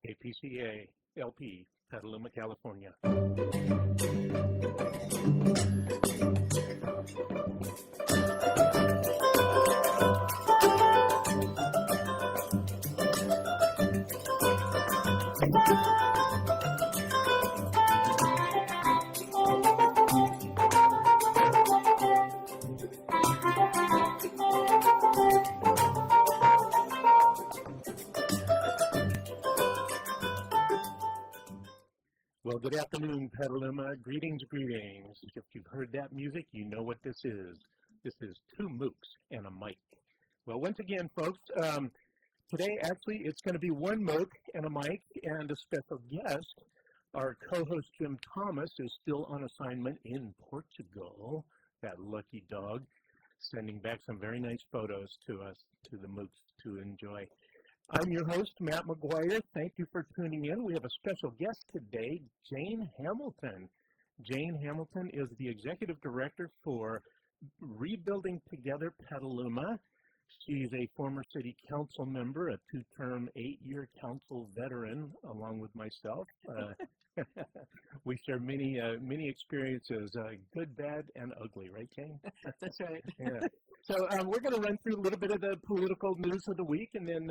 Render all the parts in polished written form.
APCA LP, Petaluma, California. Well, good afternoon, Petaluma. Greetings, greetings. If you've heard that music, you know what this is. This is two Mooks and a mic. Well, once again, folks, today actually it's going to be one Mook and a mic and a special guest. Our co-host Jim Thomas is still on assignment in Portugal, that lucky dog, sending back some very nice photos to us, to the Mooks, to enjoy. I'm your host, Matt McGuire. Thank you for tuning in. We have a special guest today, Jane Hamilton. Jane Hamilton is the executive director for Rebuilding Together Petaluma. She's a former city council member, a two-term, 8-year council veteran, along with myself. We share many experiences, good, bad, and ugly, right, Jane? That's right. Yeah. So we're going to run through a little bit of the political news of the week, and then,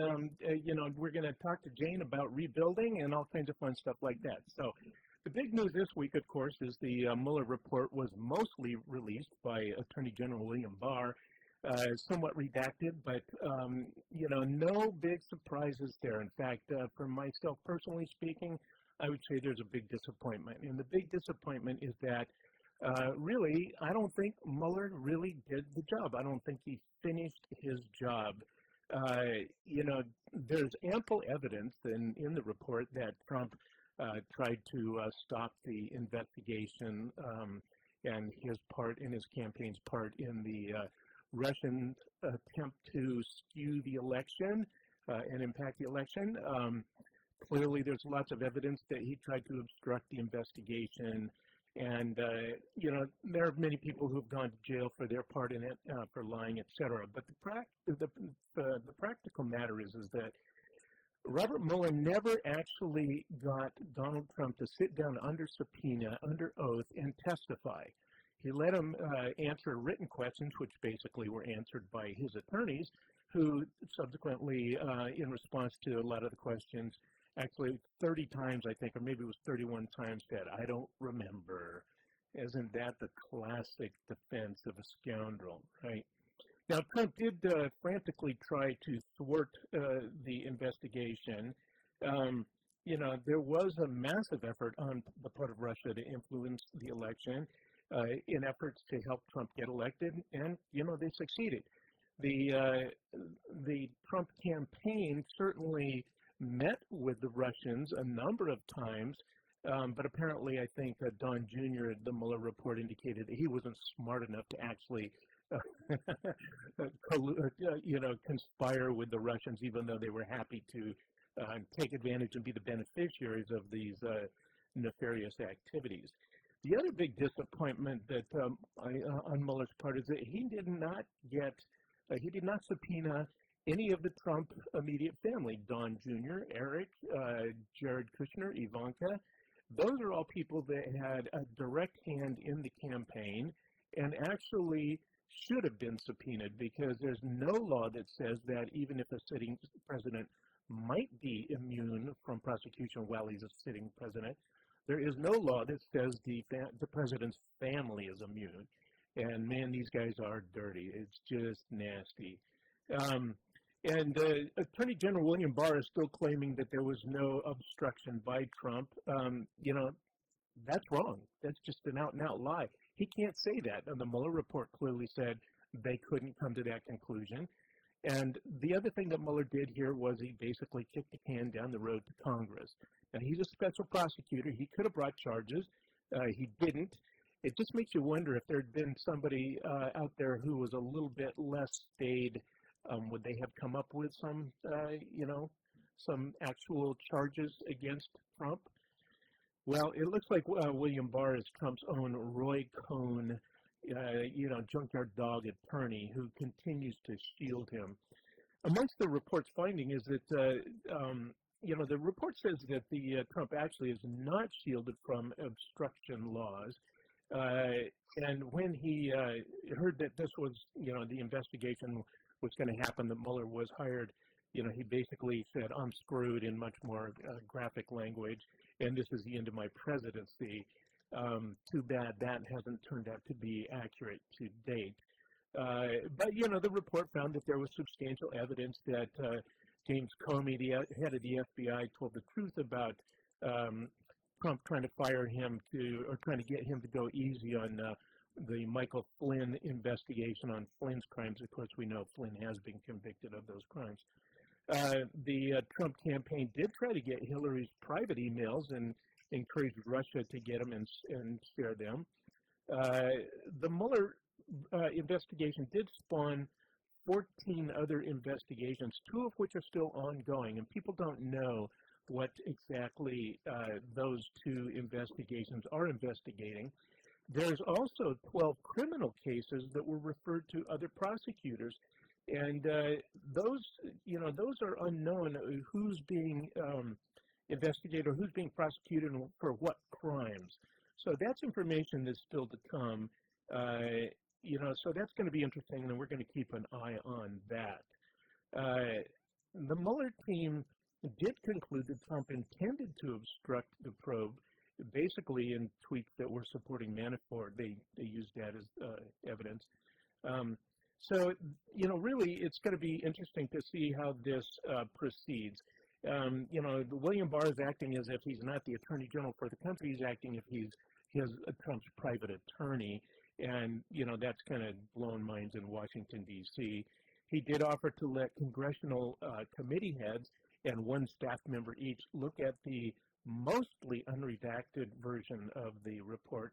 we're going to talk to Jane about rebuilding and all kinds of fun stuff like that. So the big news this week, of course, is the Mueller report was mostly released by Attorney General William Barr, somewhat redacted, but, no big surprises there. In fact, for myself personally speaking, I would say there's a big disappointment. And the big disappointment is that really, I don't think Mueller really did the job. I don't think he finished his job. There's ample evidence in the report that Trump tried to stop the investigation and his part in his campaign's part in the Russian attempt to skew the election and impact the election. Clearly, there's lots of evidence that he tried to obstruct the investigation. And, there are many people who have gone to jail for their part in it, for lying, et cetera. But the practical matter is that Robert Mueller never actually got Donald Trump to sit down under subpoena, under oath, and testify. He let him answer written questions, which basically were answered by his attorneys, who subsequently, in response to a lot of the questions, actually 30 times, I think, or maybe it was 31 times, said, "I don't remember." Isn't that the classic defense of a scoundrel, right? Now, Trump did frantically try to thwart the investigation. There was a massive effort on the part of Russia to influence the election in efforts to help Trump get elected, and, they succeeded. The Trump campaign certainly met with the Russians a number of times, but apparently I think Don Jr., the Mueller report indicated that he wasn't smart enough to actually conspire with the Russians, even though they were happy to take advantage and be the beneficiaries of these nefarious activities. The other big disappointment that on Mueller's part is that he did not subpoena any of the Trump immediate family, Don Jr., Eric, Jared Kushner, Ivanka. Those are all people that had a direct hand in the campaign and actually should have been subpoenaed, because there's no law that says that even if a sitting president might be immune from prosecution while he's a sitting president, there is no law that says the president's family is immune. And man, these guys are dirty. It's just nasty. And Attorney General William Barr is still claiming that there was no obstruction by Trump. That's wrong. That's just an out-and-out lie. He can't say that. And the Mueller report clearly said they couldn't come to that conclusion. And the other thing that Mueller did here was he basically kicked the can down the road to Congress. Now, he's a special prosecutor. He could have brought charges. He didn't. It just makes you wonder if there had been somebody out there who was a little bit less staid. Would they have come up with some actual charges against Trump? Well, it looks like William Barr is Trump's own Roy Cohn, junkyard dog attorney who continues to shield him. Amongst the report's finding is that, the report says that the Trump actually is not shielded from obstruction laws. And when he heard that this was, the investigation was going to happen, that Mueller was hired, he basically said, "I'm screwed," in much more graphic language, and this is the end of my presidency. Too bad that hasn't turned out to be accurate to date. But, the report found that there was substantial evidence that James Comey, the head of the FBI, told the truth about Trump trying to fire him or trying to get him to go easy on the Michael Flynn investigation on Flynn's crimes. Of course, we know Flynn has been convicted of those crimes. The Trump campaign did try to get Hillary's private emails and encouraged Russia to get them and share them. The Mueller investigation did spawn 14 other investigations, 2 of which are still ongoing, and people don't know what exactly those 2 investigations are investigating. There's also 12 criminal cases that were referred to other prosecutors, and those are unknown. Who's being investigated or who's being prosecuted and for what crimes? So that's information that's still to come. So that's going to be interesting, and we're going to keep an eye on that. The Mueller team did conclude that Trump intended to obstruct the probe, basically in tweets that were supporting Manafort. They used that as evidence. So, really, it's going to be interesting to see how this proceeds. William Barr is acting as if he's not the Attorney General for the country. He's acting if he's Trump's private attorney. And, that's kind of blown minds in Washington, D.C. He did offer to let congressional committee heads and 1 staff member each look at the mostly unredacted version of the report.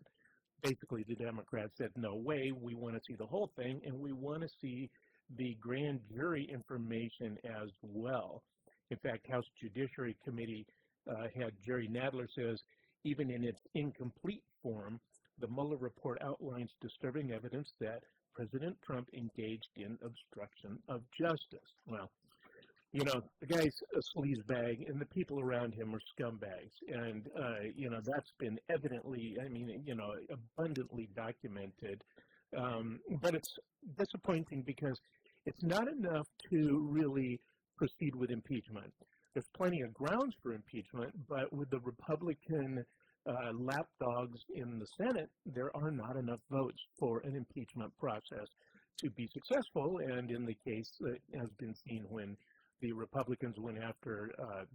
Basically, the Democrats said, no way, we want to see the whole thing, and we want to see the grand jury information as well. In fact, House Judiciary Committee head Jerry Nadler says, even in its incomplete form, the Mueller report outlines disturbing evidence that President Trump engaged in obstruction of justice. Well, the guy's a sleazebag, and the people around him are scumbags. And, that's been evidently, abundantly documented. But it's disappointing because it's not enough to really proceed with impeachment. There's plenty of grounds for impeachment, but with the Republican lapdogs in the Senate, there are not enough votes for an impeachment process to be successful. And in the case that has been seen when the Republicans went after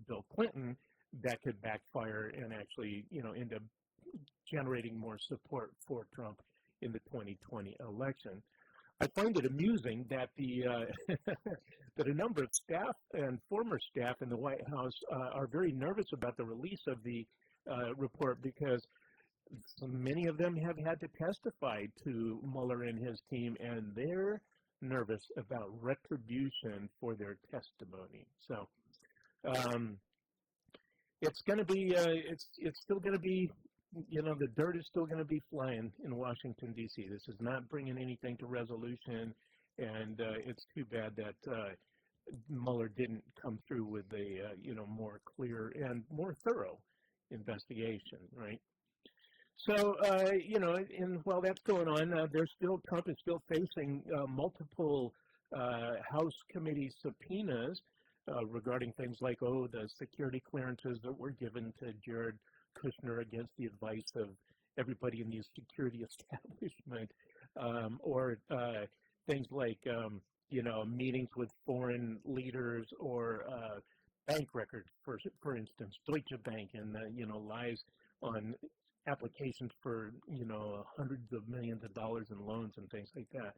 Bill Clinton, that could backfire and actually, end up generating more support for Trump in the 2020 election. I find it amusing that that a number of staff and former staff in the White House are very nervous about the release of the report because so many of them have had to testify to Mueller and his team, and they're nervous about retribution for their testimony. So it's going to be, it's still going to be, the dirt is still going to be flying in Washington, D.C. This is not bringing anything to resolution, and it's too bad that Mueller didn't come through with a, more clear and more thorough investigation, right? So, and while that's going on, Trump is still facing multiple House committee subpoenas regarding things like, the security clearances that were given to Jared Kushner against the advice of everybody in the security establishment, or things like, meetings with foreign leaders or bank records, for instance, Deutsche Bank, and, lies on applications for, hundreds of millions of dollars in loans and things like that.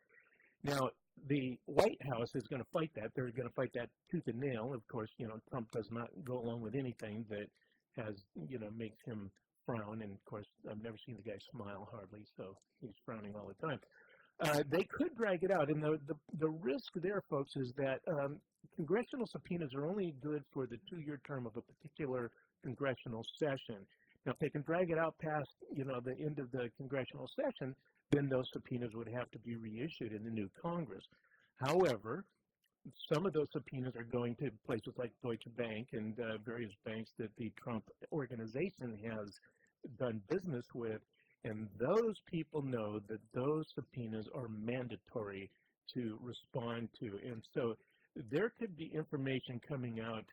Now, the White House is going to fight that. They're going to fight that tooth and nail. Of course, Trump does not go along with anything that has, makes him frown. And, of course, I've never seen the guy smile hardly, so he's frowning all the time. They could drag it out. And the risk there, folks, is that congressional subpoenas are only good for the 2-year term of a particular congressional session. Now, if they can drag it out past, the end of the congressional session, then those subpoenas would have to be reissued in the new Congress. However, some of those subpoenas are going to places like Deutsche Bank and various banks that the Trump organization has done business with, and those people know that those subpoenas are mandatory to respond to. And so there could be information coming out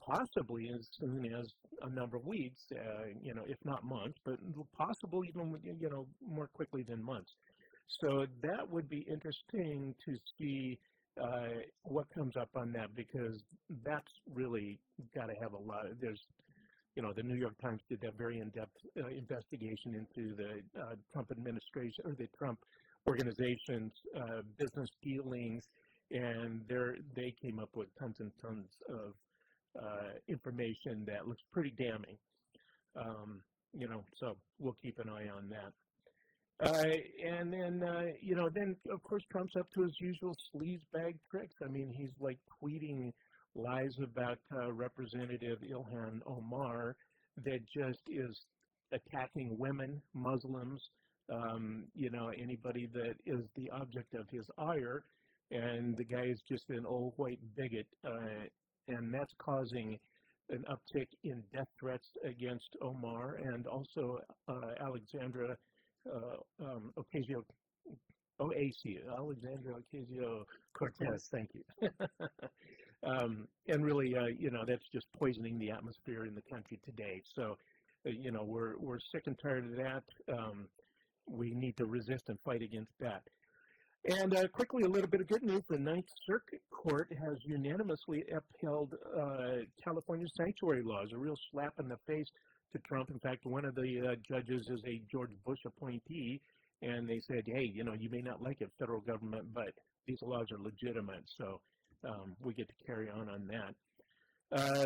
possibly as soon as a number of weeks, if not months, but possible even, more quickly than months. So that would be interesting to see what comes up on that, because that's really got to have a lot of, the New York Times did that very in-depth investigation into the Trump administration, or the Trump organization's business dealings, and they came up with tons and tons of information that looks pretty damning. So we'll keep an eye on that. And then of course Trump's up to his usual sleazebag tricks. I mean, he's like tweeting lies about Representative Ilhan Omar that just is attacking women, Muslims, anybody that is the object of his ire. And the guy is just an old white bigot, and that's causing an uptick in death threats against Omar, and also Alexandra Ocasio-Cortez, thank you. And really, that's just poisoning the atmosphere in the country today. So, we're sick and tired of that. We need to resist and fight against that. And quickly, a little bit of good news. The Ninth Circuit Court has unanimously upheld California's sanctuary laws, a real slap in the face to Trump. In fact, one of the judges is a George Bush appointee, and they said, hey, you may not like it, federal government, but these laws are legitimate, so we get to carry on that.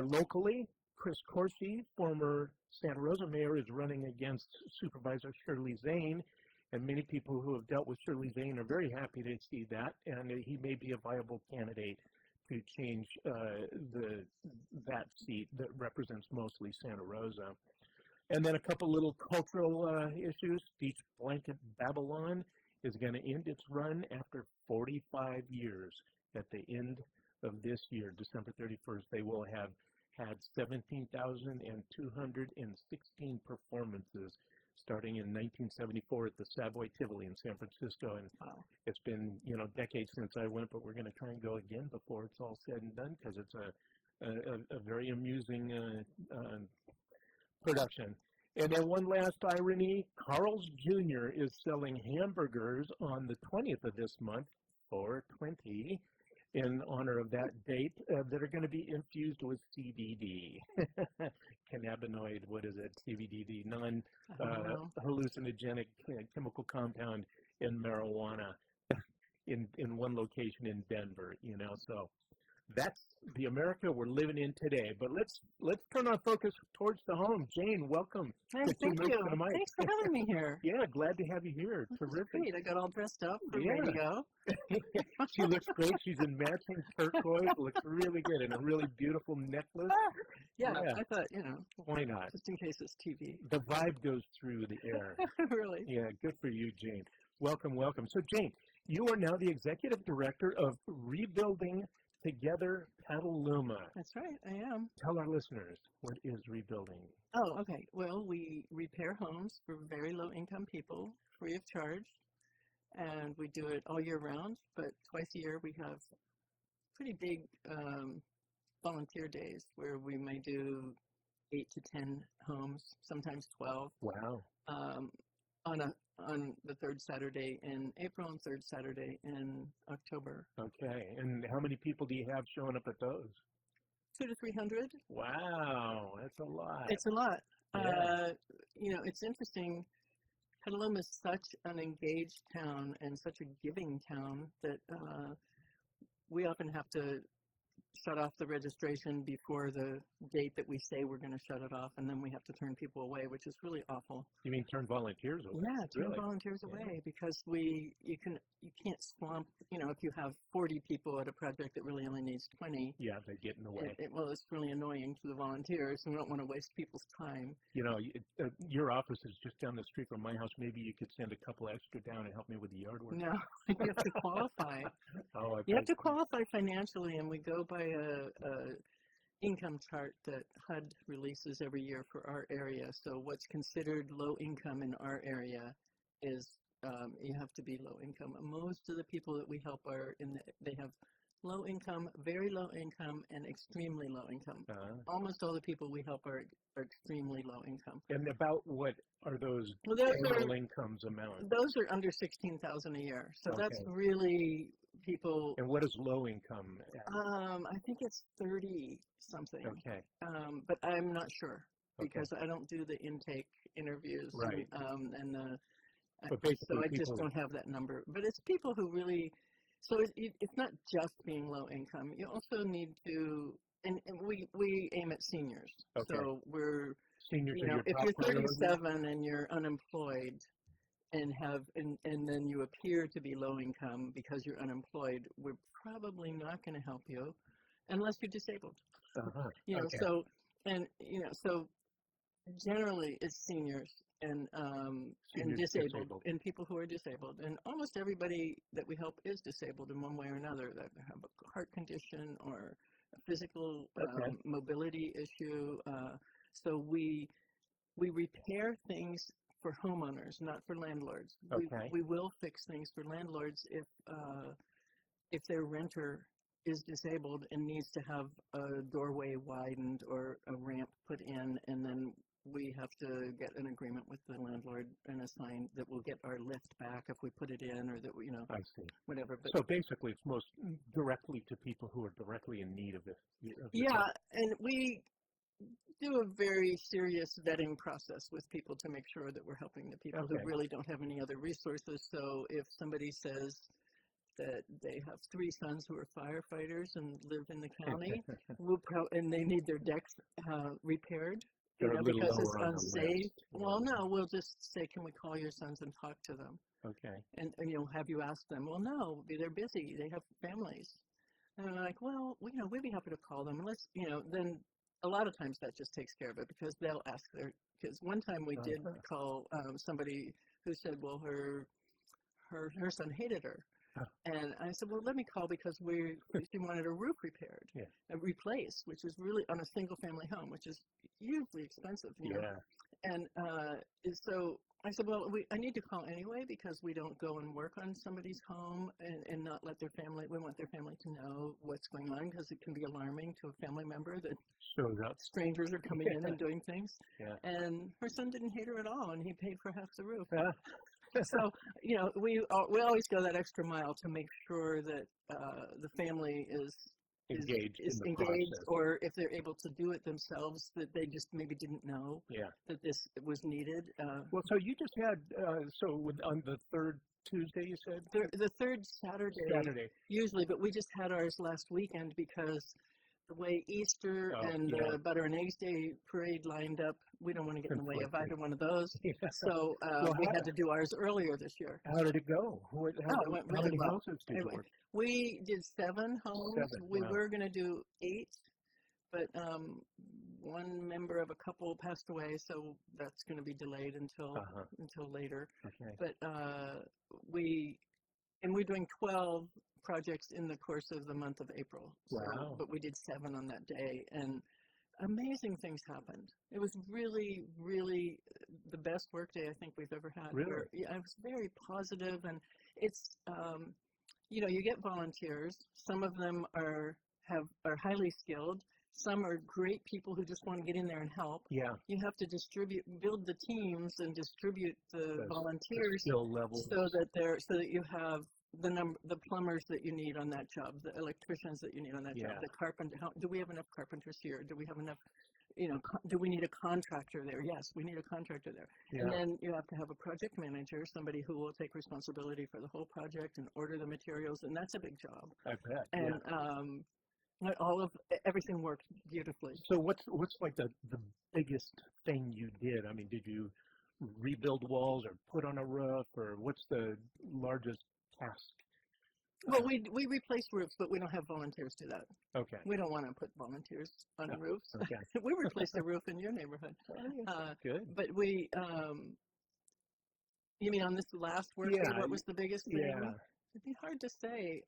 Locally, Chris Corsi, former Santa Rosa mayor, is running against Supervisor Shirley Zane, and many people who have dealt with Shirley Zane are very happy to see that, and he may be a viable candidate to change that seat that represents mostly Santa Rosa. And then a couple little cultural issues. Beach Blanket Babylon is going to end its run after 45 years. At the end of this year, December 31st, they will have had 17,216 performances, starting in 1974 at the Savoy Tivoli in San Francisco. And wow, it's been, decades since I went, but we're going to try and go again before it's all said and done, because it's a very amusing production. And then one last irony, Carl's Jr. is selling hamburgers on the 20th of this month, 4/20, in honor of that date, that are going to be infused with CBD, cannabinoid, what is it, CBD, non-hallucinogenic chemical compound in marijuana in one location in Denver, so that's the America we're living in today. But let's turn our focus towards the home. Jane, welcome. Hey, thank you. Thanks for having me here. Yeah, glad to have you here. Terrific. Great. I got all dressed up. Ready to go. She looks great. She's in matching turquoise. Looks really good, and a really beautiful necklace. Yeah, I thought, why not? Just in case it's TV. The vibe goes through the air. Really? Yeah, good for you, Jane. Welcome, welcome. So, Jane, you are now the executive director of Rebuilding Together Petaluma. That's right, I am. Tell our listeners, what is Rebuilding? Oh, okay. Well, we repair homes for very low-income people, free of charge, and we do it all year round, but twice a year we have pretty big volunteer days where we may do 8 to 10 homes, sometimes 12. Wow. On the third Saturday in April and third Saturday in October. Okay, and how many people do you have showing up at those? 200 to 300. Wow, that's a lot. It's a lot. Yeah. It's interesting. Petaluma is such an engaged town and such a giving town that we often have to shut off the registration before the date that we say we're going to shut it off, and then we have to turn people away, which is really awful. You mean turn volunteers away? Yeah, turn Really? volunteers Yeah. away because you can't swamp. If you have 40 people at a project that really only needs 20. Yeah, they get in the way. Well, it's really annoying to the volunteers, and we don't want to waste people's time. Your office is just down the street from my house. Maybe you could send a couple extra down and help me with the yard work. No, you have to qualify. Oh, You have to qualify financially, and we go by a income chart that HUD releases every year for our area. So what's considered low income in our area is you have to be low income. Most of the people that we help they have low income, very low income, and extremely low income. Almost all the people we help are extremely low income. And about what are those annual incomes amount? Those are under $16,000 a year. So that's really people. And what is low income? I think it's 30 something. Okay. But I'm not sure because I don't do the intake interviews. Right. So I just don't have that number. But it's people who really. So it's not just being low income. You also need to, and we aim at seniors. Okay. So we're seniors. If you're 37 and you're unemployed, and then you appear to be low income because you're unemployed, we're probably not going to help you unless you're disabled. So generally it's seniors and disabled and people who are disabled, and almost everybody that we help is disabled in one way or another, that have a heart condition or a physical mobility issue. So we repair things for homeowners, not for landlords. We will fix things for landlords if their renter is disabled and needs to have a doorway widened or a ramp put in, and then we have to get an agreement with the landlord and a sign that we'll get our lift back if we put it in, or that I see. Whatever. But so basically, it's most directly to people who are directly in need of this. And we do a very serious vetting process with people to make sure that we're helping the people who really don't have any other resources. So if somebody says that they have 3 sons who are firefighters and live in the county, and they need their decks repaired, because it's unsafe. Well, no, we'll just say, can we call your sons and talk to them? Okay. And have you asked them? Well, no, they're busy. They have families. And they're like, well, we'd be happy to call them. And then a lot of times that just takes care of it, because they'll ask because one time we did call somebody who said, well, her son hated her. And I said, well, let me call because she wanted a roof repaired, replaced, which is really on a single family home, which is hugely expensive, know. And so I said, well, I need to call anyway because we don't go and work on somebody's home and not let their family. We want their family to know what's going on, because it can be alarming to a family member that strangers are coming in and doing things. Yeah. And her son didn't hate her at all, and he paid for half the roof. So, we always go that extra mile to make sure that the family is engaged, or if they're able to do it themselves, that they just maybe didn't know that this was needed. Well, so you just had, on the third Tuesday, you said? The third Saturday, usually, but we just had ours last weekend because the way Easter and the Butter and Eggs Day parade lined up, we don't want to get in the way of either one of those. So we had to do ours earlier this year. How did it go? It went really well. Houses did you work? We did 7 homes. We were going to do 8, but one member of a couple passed away, so that's going to be delayed until later. Okay. But we're doing 12 projects in the course of the month of April. Wow. But we did 7 on that day, and amazing things happened. It was really, really the best work day I think we've ever had. Really? It was very positive, and it's, you get volunteers. Some of them are highly skilled. Some are great people who just want to get in there and help. Yeah. You have to build the teams and distribute the volunteers skill levels so that you have the plumbers that you need on that job, the electricians that you need on that job, the carpenter. Do we have enough carpenters here? Do we have enough? Do we need a contractor there? Yes, we need a contractor there. Yeah. And then you have to have a project manager, somebody who will take responsibility for the whole project and order the materials, and that's a big job. I bet. And Everything worked beautifully. So what's like the biggest thing you did? I mean, did you rebuild walls or put on a roof, or what's the largest task? Well, we replace roofs, but we don't have volunteers do that. Okay. We don't want to put volunteers on roofs. Okay. We replaced a roof in your neighborhood. Good. But we, you mean on this last work day, what was the biggest thing? Yeah. It'd be hard to say.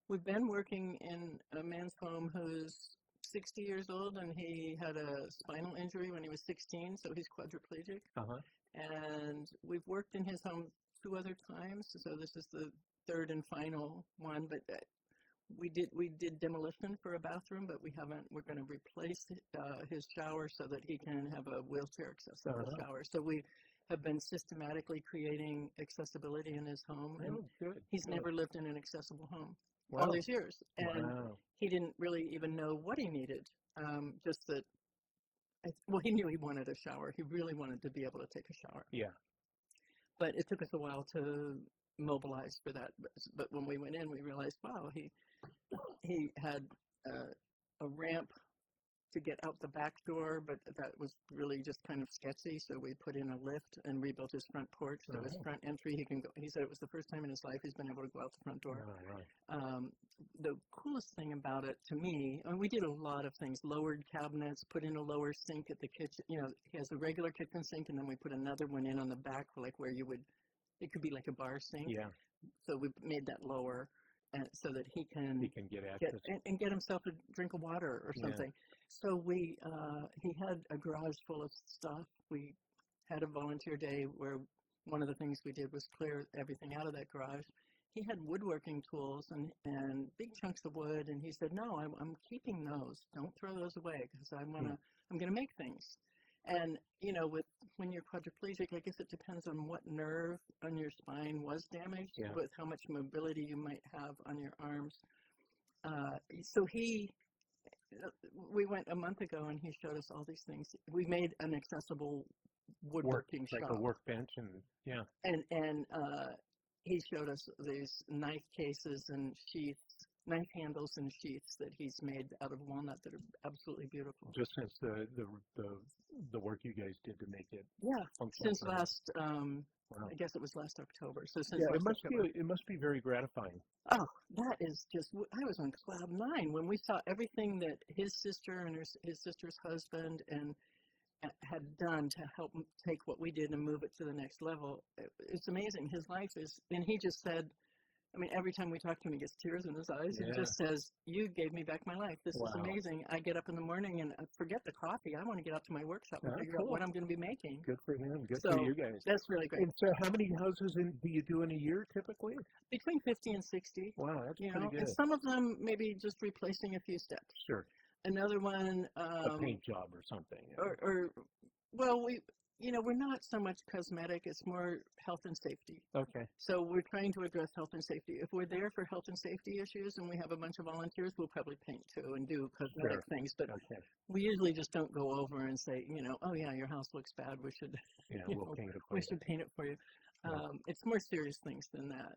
We've been working in a man's home who's 60 years old, and he had a spinal injury when he was 16, so he's quadriplegic. Uh-huh. And we've worked in his home 2 other times, so this is the third and final one. But we did demolition for a bathroom, but we haven't. We're going to replace his shower so that he can have a wheelchair accessible shower. So we have been systematically creating accessibility in his home, and he's never lived in an accessible home all these years, and he didn't really even know what he needed. Just that, well, he knew he wanted a shower. He really wanted to be able to take a shower. Yeah. But it took us a while to mobilize for that. But when we went in, we realized, wow, he had a ramp to get out the back door, but that was really just kind of sketchy. So we put in a lift and rebuilt his front porch. So his front entry, he can go. He said it was the first time in his life he's been able to go out the front door. The coolest thing about it to me, I mean, we did a lot of things: lowered cabinets, put in a lower sink at the kitchen. You know, he has a regular kitchen sink, and then we put another one in on the back, like where you would. It could be like a bar sink. Yeah. So we made that lower, and so that he can get access and get himself a drink of water or something. So he had a garage full of stuff. We had a volunteer day where one of the things we did was clear everything out of that garage. He had woodworking tools and big chunks of wood, and he said, "No, I'm keeping those. Don't throw those away because I'm gonna make things." And you know, when you're quadriplegic, I guess it depends on what nerve on your spine was damaged, with how much mobility you might have on your arms. So we went a month ago, and he showed us all these things. We made an accessible woodworking shop, like a workbench, and and he showed us these knife cases and sheaths, knife handles and sheaths that he's made out of walnut that are absolutely beautiful. Just since the work you guys did to make it. Yeah, since last. I guess it was last October. So since it must be very gratifying. Oh, that is just. I was on cloud 9 when we saw everything that his sister and his sister's husband and had done to help take what we did and move it to the next level. It's amazing. His life is, and he just said, I mean, every time we talk to him, he gets tears in his eyes. He just says, "You gave me back my life. This is amazing. I get up in the morning and forget the coffee. I want to get out to my workshop and figure out what I'm going to be making." Good for him. Good for you guys. That's really great. And so how many houses do you do in a year typically? Between 50 and 60. Wow, that's pretty good. And some of them maybe just replacing a few steps. Sure. Another one. A paint job or something. Well, we're not so much cosmetic, it's more health and safety. Okay. So we're trying to address health and safety. If we're there for health and safety issues and we have a bunch of volunteers, we'll probably paint too and do cosmetic things. But we usually just don't go over and say, oh yeah, your house looks bad. We should, we'll paint it for we you. should paint it for you. It's more serious things than that.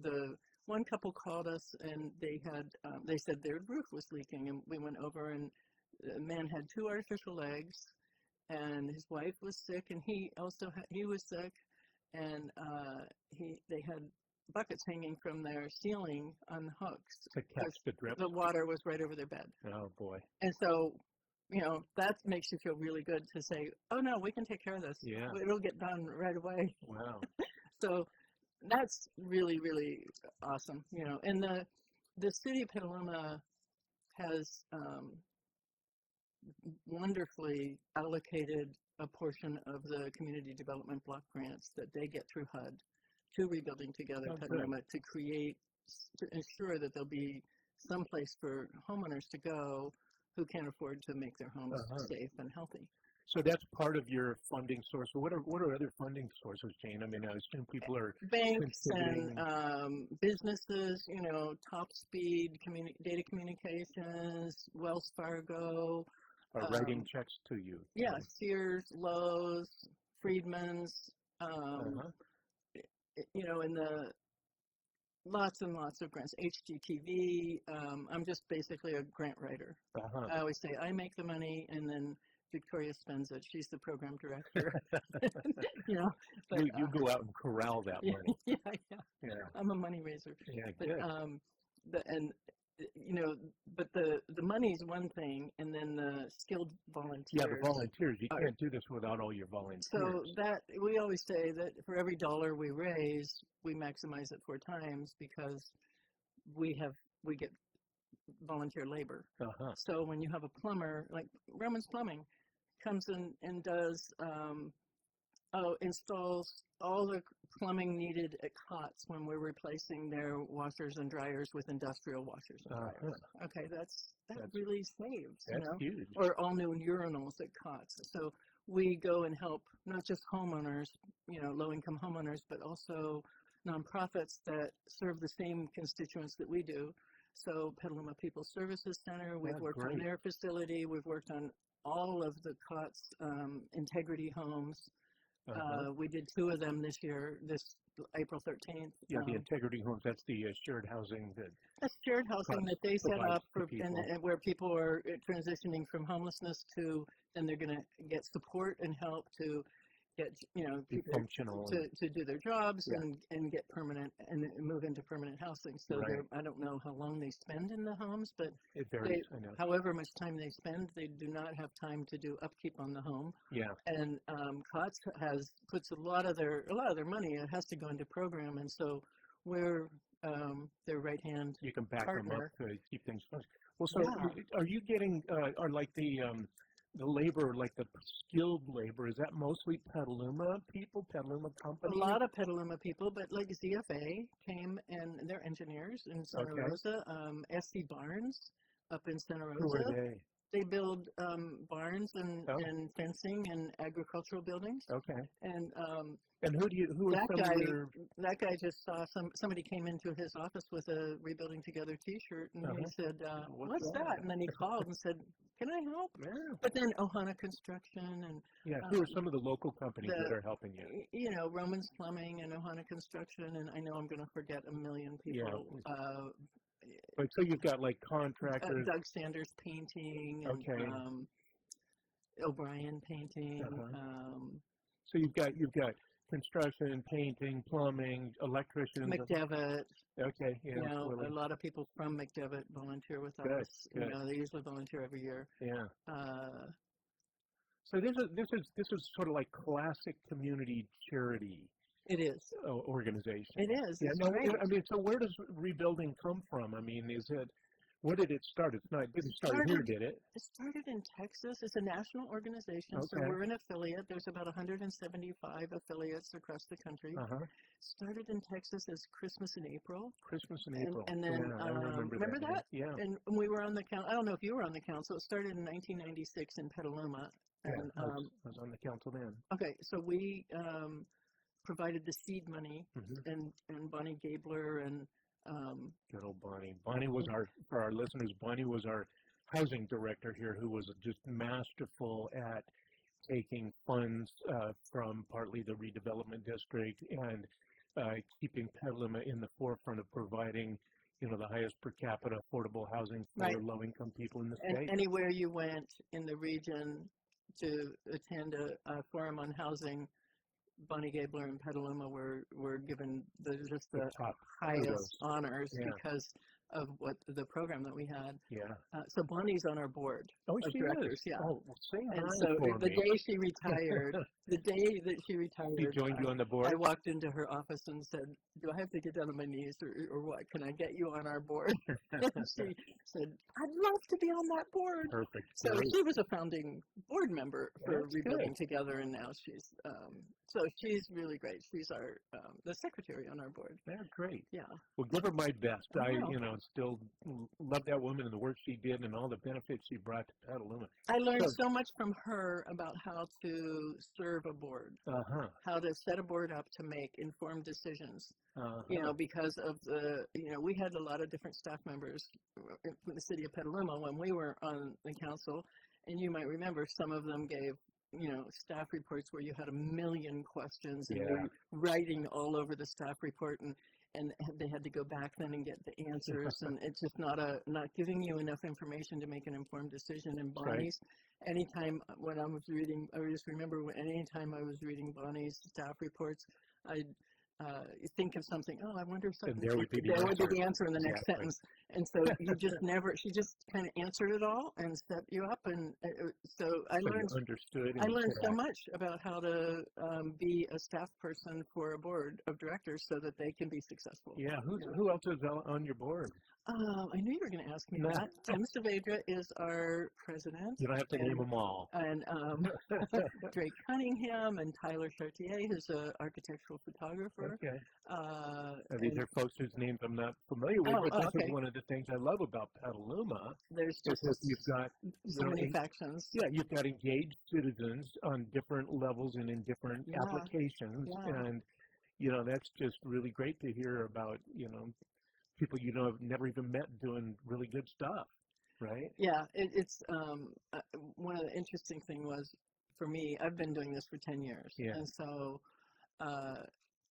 The one couple called us and they said their roof was leaking, and we went over, and the man had 2 artificial legs. And his wife was sick, and he was sick, and they had buckets hanging from their ceiling on hooks to catch the drip. The water was right over their bed. Oh boy! And so, that makes you feel really good to say, "Oh no, we can take care of this. Yeah, it'll get done right away." Wow! So that's really, really awesome. And the city of Petaluma has. Wonderfully allocated a portion of the community development block grants that they get through HUD to Rebuilding Together Petaluma to ensure that there'll be some place for homeowners to go who can't afford to make their homes safe and healthy. So that's part of your funding source. What are other funding sources, Jane? I mean, I assume people are banks and businesses. Top Speed Data Communications, Wells Fargo. Are writing checks to you? Yeah, Sears, Lowe's, Friedman's. And lots and lots of grants. HGTV. I'm just basically a grant writer. Uh-huh. I always say I make the money, and then Victoria spends it. She's the program director. you know, but You go out and corral that yeah, money. yeah, yeah. Yeah. I'm a money raiser. Yeah, But good. you know, but the money's one thing, and then the skilled volunteers. Yeah, the volunteers. You are- can't do this without all your volunteers. So that we always say that for every dollar we raise, we maximize it 4 times because we get volunteer labor. Uh-huh. So when you have a plumber, like Roman's Plumbing, comes in and does installs all the plumbing needed at cots when we're replacing their washers and dryers with industrial washers and dryers. Okay, that really saves. That's huge. Or all new urinals at cots. So we go and help not just homeowners, low-income homeowners, but also nonprofits that serve the same constituents that we do. So Petaluma People Services Center, we've worked on their facility. We've worked on all of the COTS integrity homes. We did 2 of them this year, this April 13th. Yeah, the integrity homes, that's the shared housing that... That's shared housing that they set up for people. And where people are transitioning from homelessness to, then they're going to get support and help to get, be functional. To do their jobs and get permanent and move into permanent housing. So I don't know how long they spend in the homes, but it varies, I know. However much time they spend, they do not have time to do upkeep on the home. Yeah. And COTS puts a lot of their money. It has to go into program, and so we're their right hand. You can back partner. them up to keep things functional. Well, so are you getting are like the labor, like the skilled labor, is that mostly Petaluma people, Petaluma companies? A lot of Petaluma people, but like ZFA came and they're engineers in Santa Rosa. SC Barnes up in Santa Rosa. Who are they? They build barns and fencing and agricultural buildings. Okay. And who are some of your... That guy just saw somebody came into his office with a Rebuilding Together T-shirt, and he said, "What's that?" And then he called and said, "Can I help?" Yeah. But then Ohana Construction and who are some of the local companies that are helping you? Roman's Plumbing and Ohana Construction, and I know I'm going to forget a million people. Yeah. But so you've got like contractors. Doug Sanders Painting and O'Brien Painting. So you've got construction, painting, plumbing, electricians. McDevitt. Okay. A lot of people from McDevitt volunteer with us. Good. They usually volunteer every year. Yeah. So this is sort of like classic community charity. It is. Organization. It is. Yeah, great. I mean, so where does rebuilding come from? I mean, where did it start? It didn't start here, did it? It started in Texas. It's a national organization, so we're an affiliate. There's about 175 affiliates across the country. Started in Texas as Christmas in April. Christmas in April. And then, I remember that? Yeah. And we were on the council. I don't know if you were on the council. It started in 1996 in Petaluma. And, I was on the council then. Okay, so we provided the seed money, and Bonnie Gabler and good old Bonnie. Bonnie was for our listeners, Bonnie was our housing director here, who was just masterful at taking funds from partly the redevelopment district and keeping Petaluma in the forefront of providing, the highest per capita affordable housing for low-income people in the state. And anywhere you went in the region to attend a forum on housing, Bonnie Gabler and Petaluma were given the top highest honors because of the program that we had. Yeah. So Bonnie's on our board of directors. Yeah. Oh, well, say hi and so for the me. day she retired, She joined you on the board? I walked into her office and said, "Do I have to get down on my knees or what? Can I get you on our board?" And she said, "I'd love to be on that board." Perfect. So she was a founding board member for That's Rebuilding good. Together, and now she's she's really great. She's our the secretary on our board. Yeah, great. Yeah. Well, give her my best. I Wow. still love that woman and the work she did and all the benefits she brought to Petaluma. I learned so much from her about how to serve a board, how to set a board up to make informed decisions. Because of we had a lot of different staff members from the city of Petaluma when we were on the council, and you might remember some of them gave staff reports where you had a million questions and you're writing all over the staff report, and they had to go back then and get the answers, and it's just not giving you enough information to make an informed decision. And Right. Bonnie's, anytime when I was reading, I just remember anytime I was reading Bonnie's staff reports, I'd think of something. Oh, I wonder if something. there would be the there would be answer. the answer in the next Exactly. sentence, and so you just never. She just kind of answered it all and set you up, and so I So learned. you understood. I and learned could so act. much about how to be a staff person for a board of directors so that they can be successful. Yeah. Yeah. Who else is on your board? I knew you were going to ask me No. that. Tim Saavedra is our president. You don't have to name them all. And Drake Cunningham and Tyler Chartier, who's an architectural photographer. Okay. These And are folks whose names I'm not familiar with, but this okay. is one of the things I love about Petaluma. There's Is just that you've got so many factions. Yeah, you've got engaged citizens on different levels and in different Yeah. applications, Yeah. and that's just really great to hear about. People have never even met doing really good stuff, right? Yeah, it's one of the interesting thing was for me. I've been doing this for 10 years, Yeah. and so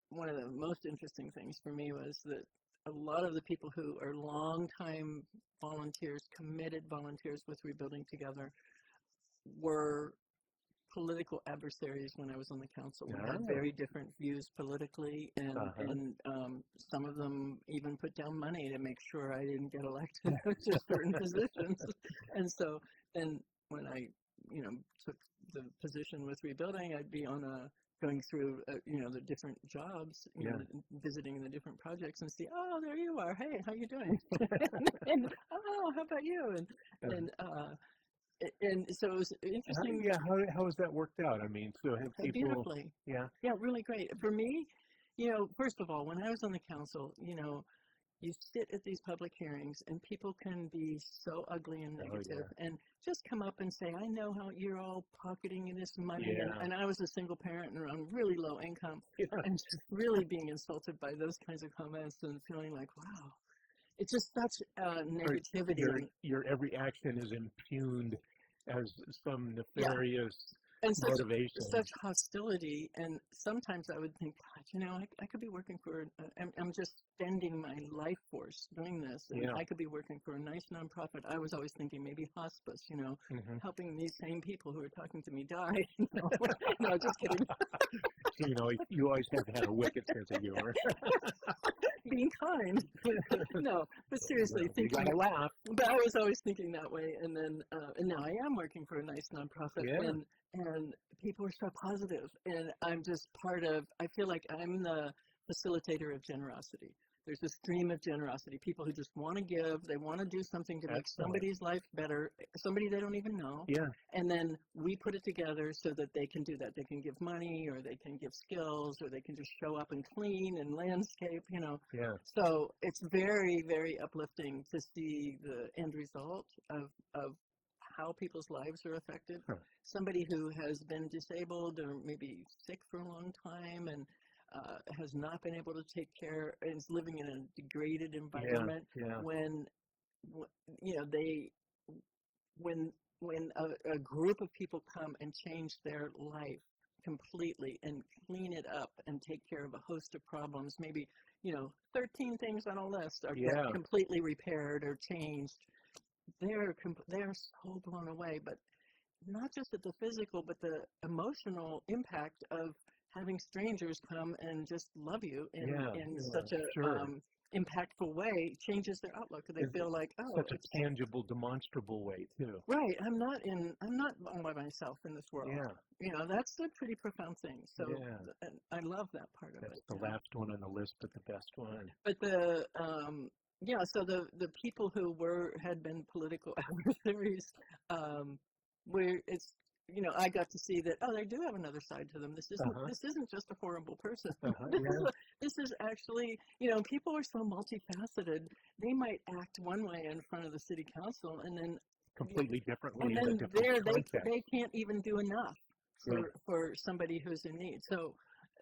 one of the most interesting things for me was that a lot of the people who are longtime volunteers, committed volunteers with Rebuilding Together, were political adversaries when I was on the council. We had Oh. very different views politically, and some of them even put down money to make sure I didn't get elected to certain positions. And so then when I, took the position with Rebuilding, I'd be going through, the different jobs, visiting the different projects and see, oh, there you are. Hey, how you doing? and oh, how about you? And so it was interesting. How has that worked out? I mean, so have people? Beautifully. Yeah. Yeah, really great. For me, first of all, when I was on the council, you sit at these public hearings and people can be so ugly and negative and just come up and say, I know how you're all pocketing this money. Yeah. And I was a single parent and on really low income Yeah. and just really being insulted by those kinds of comments and feeling like, wow, it's just such negativity. Your every action is impugned as some nefarious and motivation. such hostility. And sometimes I would think, God, I could be working for, I'm just spending my life force doing this. And I could be working for a nice nonprofit. I was always thinking maybe hospice, helping these same people who are talking to me die. No, just kidding. You always have had a wicked sense of humor. Being kind. No, but seriously, You gotta laugh. But I was always thinking that way, and then and now I am working for a nice nonprofit, and people are so positive, and I'm just I feel like I'm the facilitator of generosity. There's a stream of generosity, people who just want to give, they want to do something to make somebody's life better, somebody they don't even know, and then we put it together so that they can do that. They can give money, or they can give skills, or they can just show up and clean and landscape, So it's very, very uplifting to see the end result of how people's lives are affected. Somebody who has been disabled or maybe sick for a long time and has not been able to take care and is living in a degraded environment. When a group of people come and change their life completely and clean it up and take care of a host of problems, maybe 13 things on a list are completely repaired or changed. They're so blown away, but not just at the physical, but the emotional impact of having strangers come and just love you in such a impactul way changes their outlook. They feel like, such a tangible, demonstrable way too. Right. I'm not all by myself in this world. That's a pretty profound thing. So I love that part of it. That's the last one on the list, but the best one. But so the people who had been political adversaries, where it's, I got to see that, they do have another side to them. This isn't just a horrible person. This is actually, people are so multifaceted. They might act one way in front of the city council and then completely differently. And then they can't even do enough for somebody who's in need. So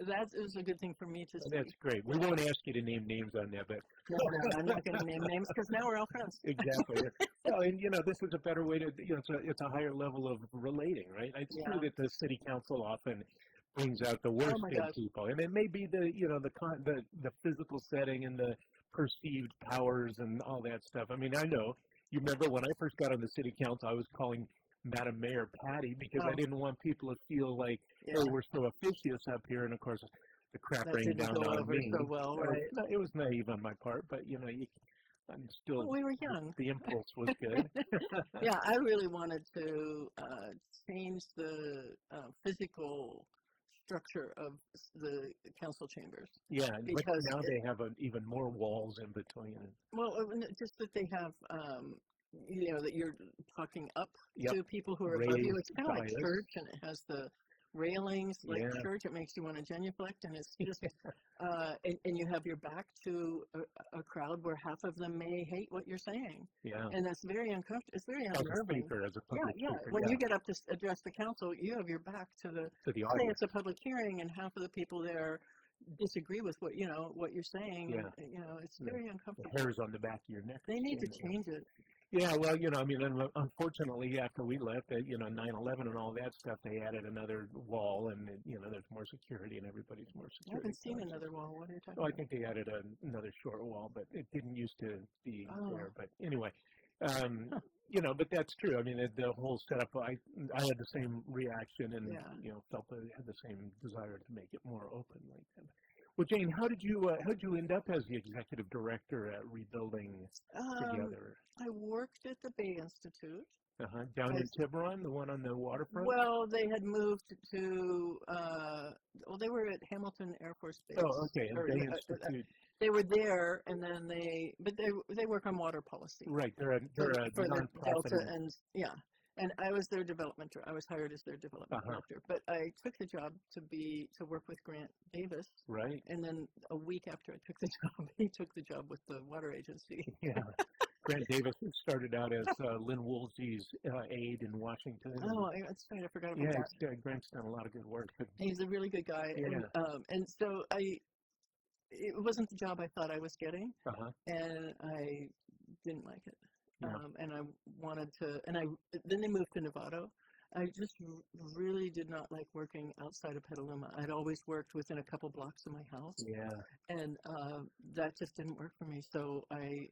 that is a good thing for me to see. That's great. We won't ask you to name names on that, but no, I'm not going to name names because now we're all friends. Exactly. And this is a better way to. It's a higher level of relating, right? It's true that the city council often brings out the worst Oh my in gosh. people. And it may be the physical setting and the perceived powers and all that stuff. I mean, I know. You remember when I first got on the city council, I was calling Madam Mayor Patty because I Oh, didn't want people to feel like, yeah. oh, we're so officious up here. And of course, the crap That rained didn't down go on over me. so well, right? It was naive on my part, but I'm still, Well, we were young. the impulse was good. Yeah, I really wanted to change the physical structure of the council chambers Yeah, but because, now they have even more walls in between. well, just that they have, that you're talking up Yep. to people who are above you. Raised It's kind of like dais. church, and it has the railings like Yeah. church. It makes you want to genuflect, and it's just, and you have your back to a crowd where half of them may hate what you're saying. Yeah. And that's very uncomfortable. It's very As a unnerving. speaker, as a Yeah, public yeah. speaker. When Yeah. you get up to address the council, you have your back to the. To the Say audience. it's a public hearing, and half of the people there disagree with what what you're saying. Yeah. And, it's Yeah. very The uncomfortable. hairs on the back of your neck. They need to stand up. change it. Yeah, well, I mean, unfortunately, after we left, 9/11 and all that stuff, they added another wall, and there's more security, and everybody's more I security. haven't seen conscious. another wall. What are you talking Oh, I about? think they added another short wall, but it didn't used to be Oh. there. But anyway, but that's true. I mean, the whole setup. I had the same reaction, and Yeah. felt that I had the same desire to make it more open like that. Well, Jane, how did you end up as the executive director at Rebuilding Together? I worked at the Bay Institute. Down in Tiburon, the one on the waterfront? Well, they had moved to, they were at Hamilton Air Force Base. Oh, okay. And Or, Bay yeah, Institute. they were there, and then they work on water policy. Right. They're a for the nonprofit. Delta, and and I was their development. I was hired as their development director, but I took the job to work with Grant Davis. Right. And then a week after I took the job, he took the job with the water agency. Yeah. Grant Davis started out as Lynn Woolsey's aide in Washington. Oh, that's right. I forgot about that. Yeah, Grant's done a lot of good work. But He's a really good guy. Yeah. And so it wasn't the job I thought I was getting, and I didn't like it. Yeah. And I wanted to, then they moved to Novato. I just really did not like working outside of Petaluma. I'd always worked within a couple blocks of my house. Yeah. And that just didn't work for me. So I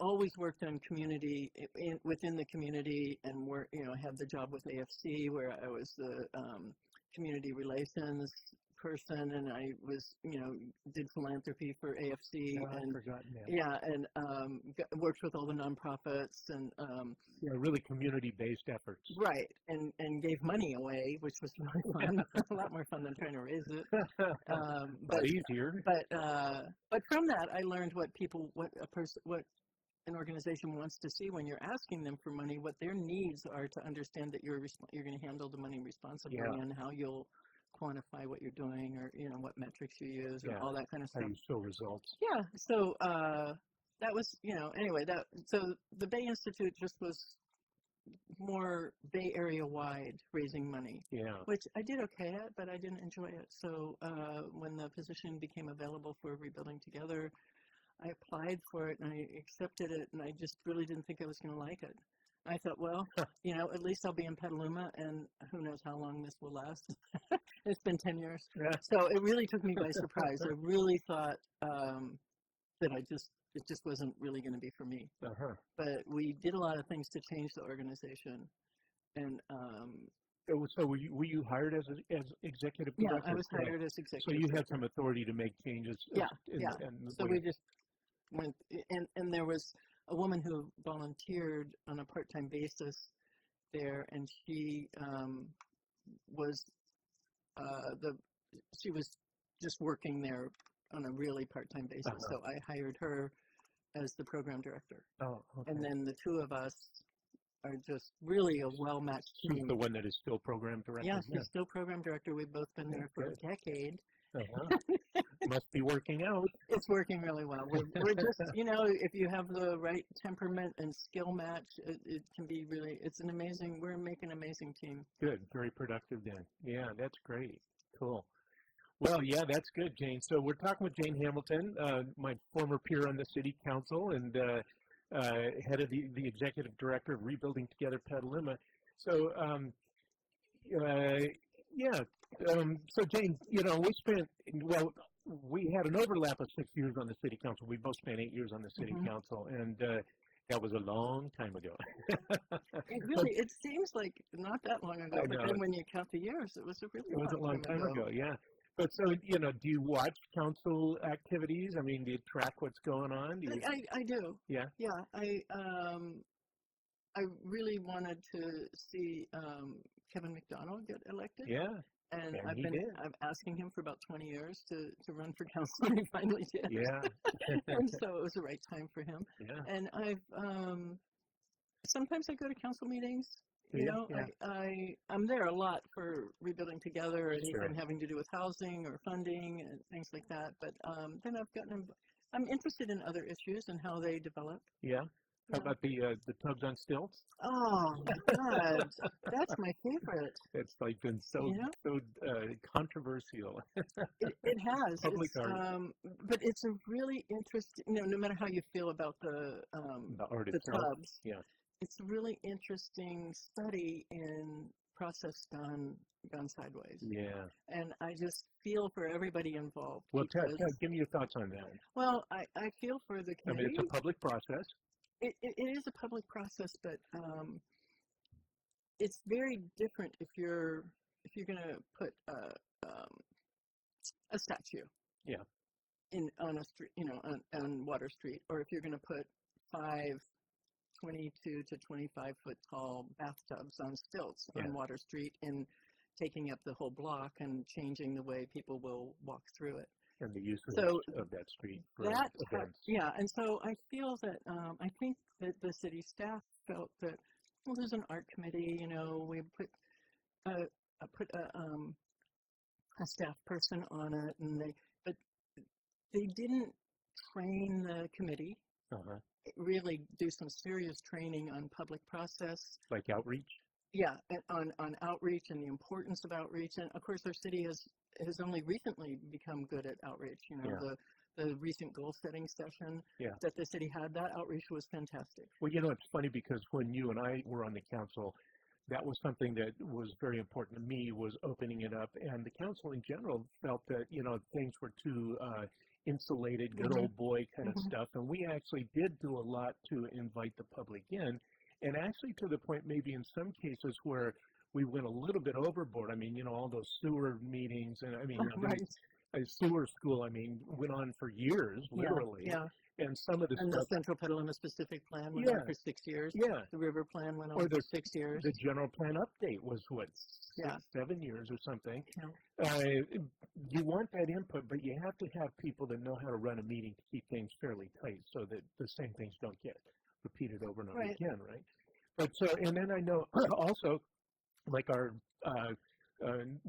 always worked on community, within the community, and I had the job with AFC where I was the community relations person, and I was, did philanthropy for AFC. Oh, and I've forgotten that. yeah, and worked with all the nonprofits, and really community-based efforts. right, and gave money away, which was really fun. A lot more fun than trying to raise it. But easier. But from that, I learned what an organization wants to see when you're asking them for money, what their needs are, to understand that you're going to handle the money responsibly, and how you'll quantify what you're doing, or what metrics you use, and all that kind of stuff. How you show results. Yeah. So that was, anyway, so the Bay Institute just was more Bay Area wide, raising money. Yeah. Which I did okay at, but I didn't enjoy it. So when the position became available for Rebuilding Together, I applied for it, and I accepted it, and I just really didn't think I was going to like it. I thought, well, at least I'll be in Petaluma, and who knows how long this will last. It's been 10 years. Yeah. So it really took me by surprise. I really thought that it just wasn't really going to be for me. But we did a lot of things to change the organization. And so were you hired as executive director? Yeah, I was hired as executive So you director. had some authority to make changes. Yeah. And So we just went, and there was a woman who volunteered on a part-time basis there, and she was she was just working there on a really part-time basis. So I hired her as the program director. Oh, okay. And then the two of us are just really a well-matched She's team. the one that is still program director. Yeah, she's still program director. We've both been there for a decade. Must be working out. It's working really well. We're just, if you have the right temperament and skill match, it can be really, we're making an amazing team. Good. Very productive then. Yeah, that's great. Cool. Well, yeah, that's good, Jane. So we're talking with Jane Hamilton, my former peer on the city council, and head of the executive director of Rebuilding Together Petaluma. So Yeah. So Jane, we had an overlap of 6 years on the city council. We both spent 8 years on the city Hmm. council, and that was a long time ago. It But really, it seems like not that long ago, I but know then when you count the years, it was a it really was a long long time time ago. ago. Yeah. But so, do you watch council activities? I mean, do you track what's going on? Do you? I do. Yeah. Yeah, I really wanted to see Kevin McDonald get elected, Yeah. and And he did. I'm asking him for about 20 years to run for council, and he finally did. Yeah. And so it was the right time for him. Yeah. And I've sometimes I go to council meetings. Do You you? know, Yeah. I'm there a lot for rebuilding together, Sure. anything having to do with housing or funding and things like that. But then I'm interested in other issues and how they develop. Yeah. How Yeah. about the tubs on stilts? Oh God, that's my favorite. It's like been You know, so controversial. it has. Public It's art, but it's a really interesting. No matter how you feel about the art the itself. tubs, Yeah. it's a really interesting study in process gone sideways. Yeah. And I just feel for everybody involved Well, because, give me your thoughts on that. well, I feel for the I mean, it's a committee. public process. It is a public process, but it's very different if you're going to put a statue Yeah. on a street, on Water Street, or if you're going to put 22 to 25-foot tall bathtubs on stilts Yeah. on Water Street and taking up the whole block and changing the way people will walk through it. And the use So of that street for that, events. yeah, and so I feel that I think that the city staff felt that, well, there's an art committee, we put a staff person on it, but they didn't train the committee, Uh-huh. really do some serious training on public process. Like outreach. Yeah, and on outreach and the importance of outreach. And of course, our city has only recently become good at outreach. Yeah. The recent goal setting session Yeah. that the city had, that outreach was fantastic. Well, it's funny because when you and I were on the council, that was something that was very important to me, was opening it up. And the council in general felt that, things were too insulated, good old boy kind of stuff. And we actually did do a lot to invite the public in. And actually to the point maybe in some cases where we went a little bit overboard. I mean, all those sewer meetings, and I mean, Right. a sewer school, I mean, went on for years, literally. Yeah. And some of the And stuff, the Central Petaluma specific plan went on for 6 years. yeah. The river plan went Or on for 6 years. The general plan update was what, Yeah. 7 years or something. Yeah. You want that input, but you have to have people that know how to run a meeting to keep things fairly tight so that the same things don't get repeated over and over Right. again, right? But and then I know also, like our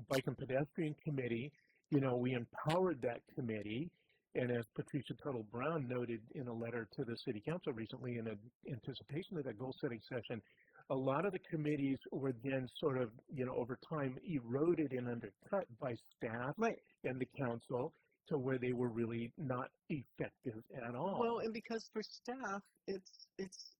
Bike and Pedestrian Committee, we empowered that committee. And as Patricia Tuttle Brown noted in a letter to the City Council recently in anticipation of that goal-setting session, a lot of the committees were then sort of, over time eroded and undercut by staff Right. and the council to where they were really not effective at all. Well, and because for staff, it's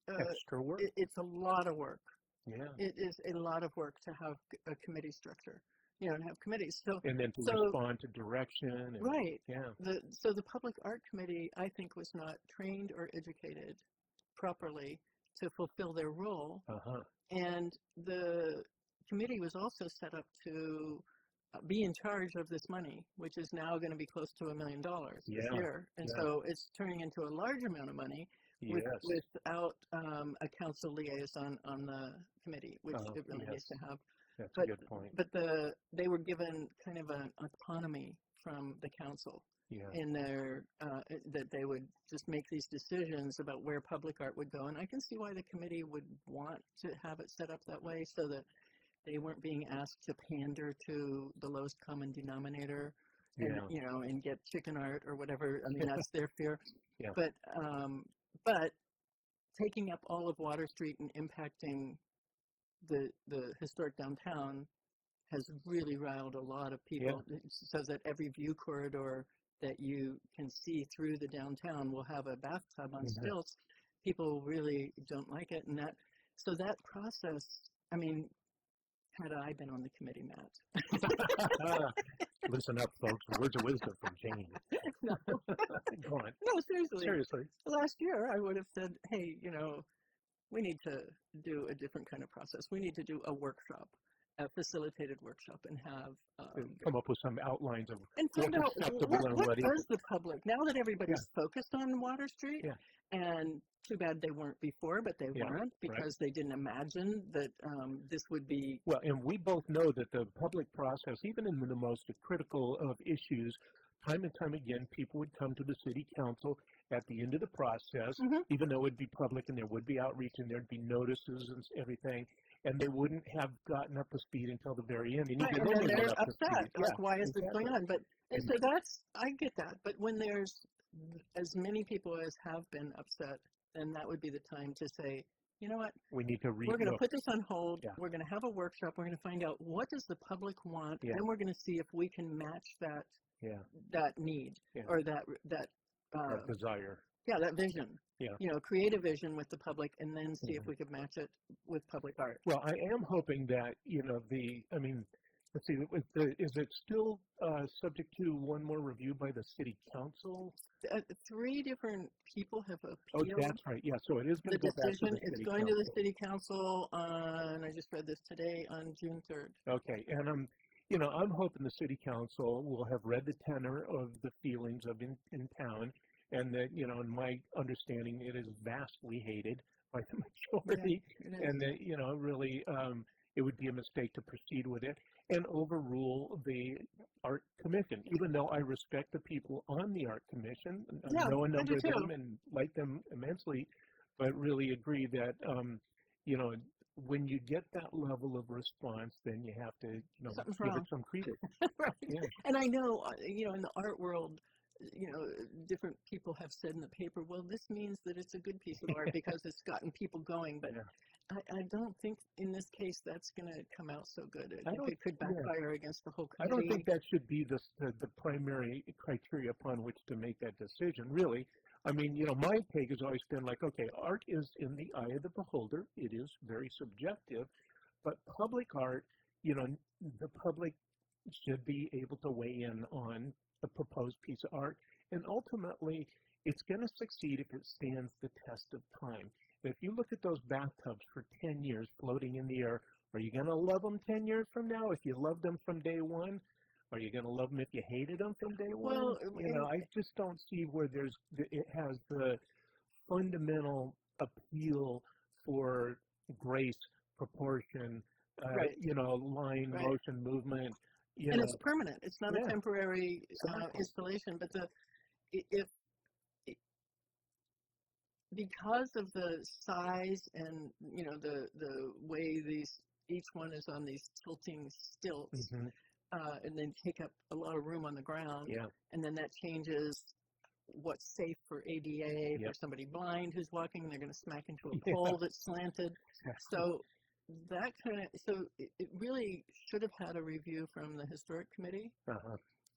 Extra work. it's a lot of work. Yeah. It is a lot of work to have a committee structure, and have committees. And then to respond to direction. And, right. Yeah. So the Public Art Committee, I think, was not trained or educated properly to fulfill their role. Uh-huh. And the committee was also set up to be in charge of this money, which is now going to be close to $1 million this year. And so it's turning into a large amount of money. Yes. Without a council liaison on the committee, which it really needs to have. That's a good point. But they were given kind of an autonomy from the council in their that they would just make these decisions about where public art would go. And I can see why the committee would want to have it set up that way, so that they weren't being asked to pander to the lowest common denominator and and get chicken art or whatever. I mean, that's their fear. Yeah. But taking up all of Water Street and impacting the historic downtown has really riled a lot of people. Yeah. So that every view corridor that you can see through the downtown will have a bathtub on stilts. People really don't like it, and that process. I mean, had I been on the committee, Matt. Listen up, folks. Words of wisdom from Jane. No. Go on. No, seriously. Seriously. Last year, I would have said, hey, we need to do a different kind of process. We need to do a workshop, a facilitated workshop, and have Come up with some outlines of and what's find out acceptable and what what does isn't. the public, now that everybody's focused on Water Street, and too bad they weren't before, but they weren't because they didn't imagine that this would be. Well, and we both know that the public process, even in the most critical of issues, time and time again, people would come to the city council at the end of the process, even though it would be public and there would be outreach and there'd be notices and everything, and they wouldn't have gotten up to speed until the very end. And Right, even and then then they they're got up to upset. speed. Like, why is this going on? But and so I get that. But when there's as many people as have been upset, then that would be the time to say, you know what? We need to We're going to put this on hold. We're going to have a workshop. We're going to find out what does the public want, and we're going to see if we can match that that need or that desire. Yeah, that vision. Yeah. Create a vision with the public and then see if we could match it with public art. Well, I am hoping that, let's see, is it still subject to one more review by the city council? 3 different people have Oh, appealed. that's right. Yeah, so it is going to go back to the decision. city It's going council. to the city council on, I just read this today, on June 3rd. Okay, and I'm hoping the city council will have read the tenor of the feelings of in town, and that, in my understanding, it is vastly hated by the majority, and that, really, it would be a mistake to proceed with it and overrule the art commission, even though I respect the people on the art commission. I know a number of them and like them immensely, but really agree that, when you get that level of response, then you have to, give it some credit. Right. Yeah. And I know, in the art world, different people have said in the paper, well, this means that it's a good piece of art because it's gotten people going. But I don't think in this case that's going to come out so good. I think it could backfire against the whole committee. I don't think that should be the primary criteria upon which to make that decision, really. I mean, my take has always been like, okay, art is in the eye of the beholder. It is very subjective. But public art, the public should be able to weigh in on a proposed piece of art. And ultimately, it's going to succeed if it stands the test of time. If you look at those bathtubs for 10 years floating in the air, are you going to love them 10 years from now? If you loved them from day one, are you going to love them if you hated them from day one? Well, I just don't see where it has the fundamental appeal for grace, proportion, line, motion, movement. And it's permanent. It's not a temporary installation. But because of the size and the way each one is on these tilting stilts, and then take up a lot of room on the ground, and then that changes what's safe for ADA for somebody blind who's walking. They're going to smack into a pole that's slanted. So it really should have had a review from the historic committee.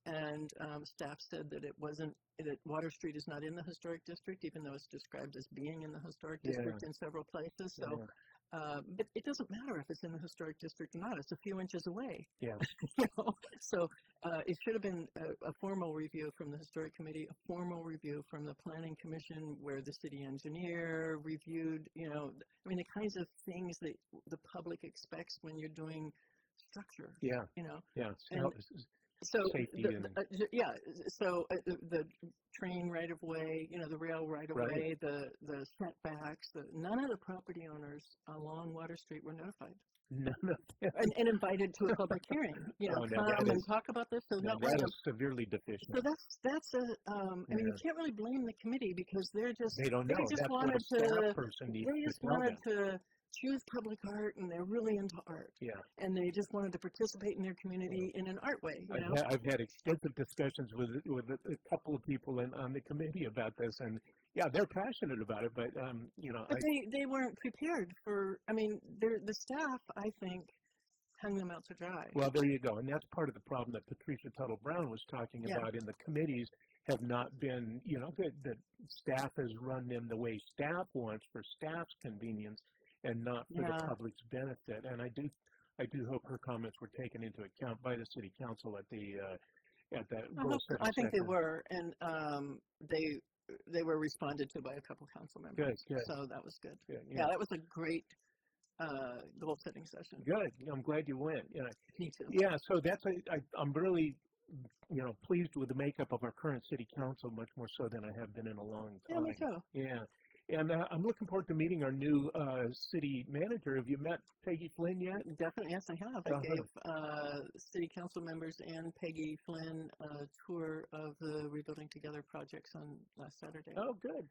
And staff said that that Water Street is not in the historic district, even though it's described as being in the historic district in several places. So, but it doesn't matter if it's in the historic district or not. It's a few inches away. Yeah. So it should have been a formal review from the historic committee, a formal review from the planning commission, where the city engineer reviewed, the kinds of things that the public expects when you're doing structure. Yeah. So safety the train right of way, the rail right of way, the setbacks, none of the property owners along Water Street were notified. None of them. And invited to a public hearing, come and talk about this. So that is severely deficient. So that's you can't really blame the committee because they don't know. They just wanted to choose public art, and they're really into art. Yeah. And they just wanted to participate in their community in an art way. I've had extensive discussions with a couple of people on the committee about this, and they're passionate about it, but But they weren't prepared for. The staff, I think, hung them out to dry. Well, there you go, and that's part of the problem that Patricia Tuttle Brown was talking about in the committees. Have not been, that staff has run them the way staff wants for staff's convenience, and not for the public's benefit. And I I do hope her comments were taken into account by the city council at that I goal hope, setting I think they session. were, and they were responded to by a couple council members. Good. So that was good. Yeah, Yeah, that was a great goal setting session. good. I'm glad you went. Yeah, Me too. yeah. So I'm really, pleased with the makeup of our current city council, much more so than I have been in a long Yeah, time. me too. Yeah, and I'm looking forward to meeting our new city manager. Have you met Peggy Flynn yet? Definitely, yes, I have. I gave city council members and Peggy Flynn a tour of the Rebuilding Together projects on last Saturday. Oh, good.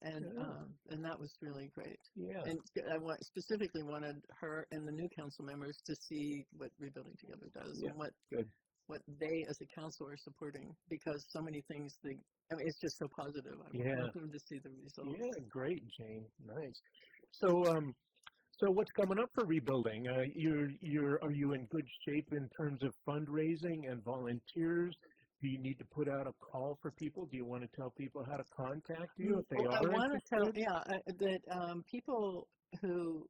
And Yeah. and that was really great. Yeah. And I specifically wanted her and the new council members to see what Rebuilding Together does Yeah, and what good. they as a council are supporting, because so many things it's just so positive. I Yeah. want them to see the results. Yeah, great, Jane. Nice. So what's coming up for rebuilding? Are you in good shape in terms of fundraising and volunteers? Do you need to put out a call for people? Do you want to tell people how to contact you if they I are want to tell, interested? that people who